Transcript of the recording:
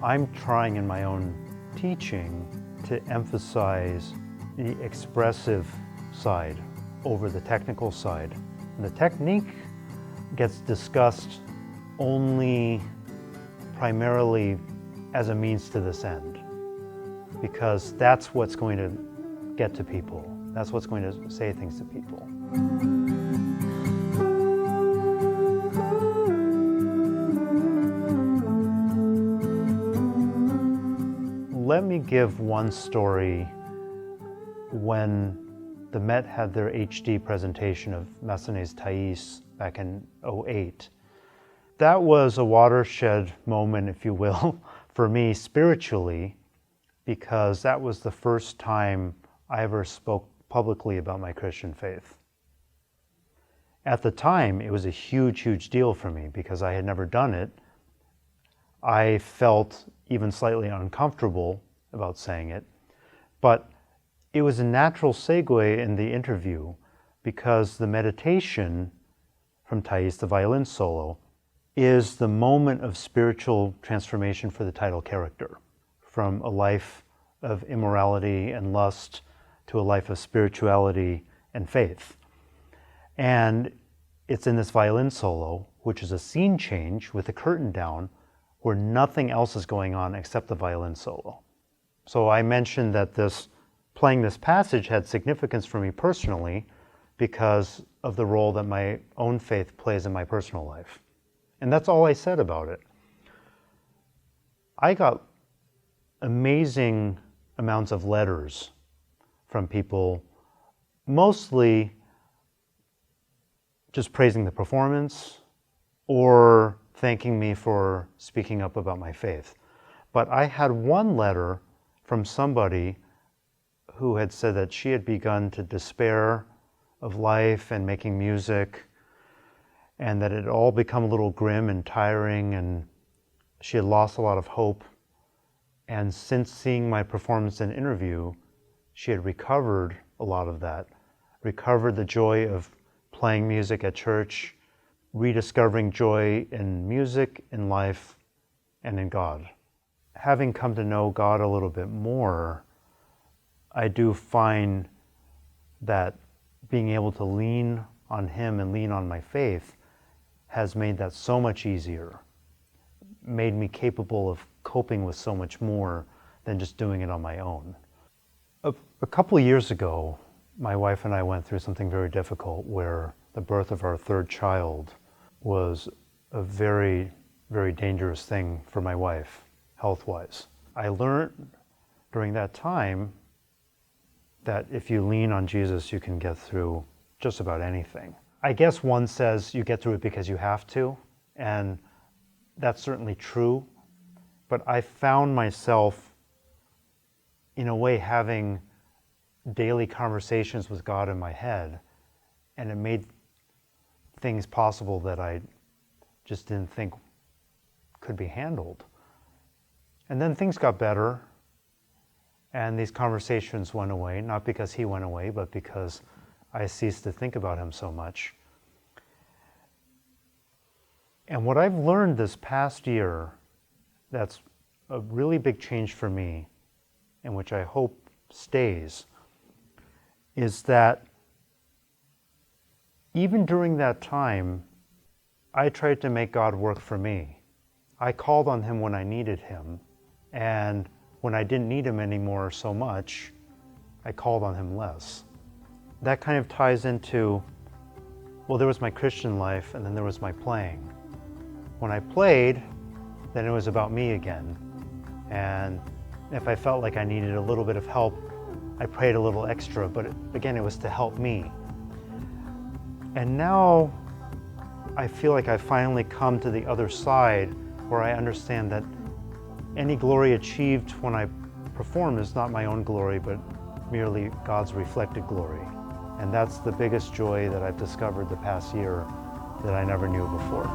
I'm trying in my own teaching to emphasize the expressive side over the technical side. And the technique gets discussed only primarily as a means to this end, because that's what's going to get to people. That's what's going to say things to people. Let me give one story. When the Met had their HD presentation of Massenet's Thais back in '08, that was a watershed moment, if you will, for me spiritually, because that was the first time I ever spoke publicly about my Christian faith. At the time, it was a huge, huge deal for me because I had never done it. I felt even slightly uncomfortable about saying it, but it was a natural segue in the interview because the meditation from Thais, the violin solo, is the moment of spiritual transformation for the title character, from a life of immorality and lust to a life of spirituality and faith. And it's in this violin solo, which is a scene change with the curtain down, where nothing else is going on except the violin solo. So I mentioned that playing this passage had significance for me personally because of the role that my own faith plays in my personal life. And that's all I said about it. I got amazing amounts of letters from people, mostly just praising the performance or thanking me for speaking up about my faith. But I had one letter from somebody who had said that she had begun to despair of life and making music, and that it had all become a little grim and tiring, and she had lost a lot of hope. And since seeing my performance and interview, she had recovered a lot of that, recovered the joy of playing music at church, rediscovering joy in music, in life, and in God. Having come to know God a little bit more, I do find that being able to lean on Him and lean on my faith has made that so much easier, made me capable of coping with so much more than just doing it on my own. A couple of years ago, my wife and I went through something very difficult where the birth of our third child was a very, very dangerous thing for my wife, health-wise. I learned during that time that if you lean on Jesus, you can get through just about anything. I guess one says you get through it because you have to, and that's certainly true, but I found myself, in a way, having daily conversations with God in my head, and it made things possible that I just didn't think could be handled. And then things got better, and these conversations went away, not because He went away, but because I ceased to think about Him so much. And what I've learned this past year, that's a really big change for me, and which I hope stays, is that even during that time, I tried to make God work for me. I called on Him when I needed Him, and when I didn't need Him anymore so much, I called on Him less. That kind of ties into, well, there was my Christian life, and then there was my playing. When I played, then it was about me again. And if I felt like I needed a little bit of help, I prayed a little extra, but again, it was to help me. And now I feel like I've finally come to the other side where I understand that any glory achieved when I perform is not my own glory, but merely God's reflected glory. And that's the biggest joy that I've discovered the past year that I never knew before.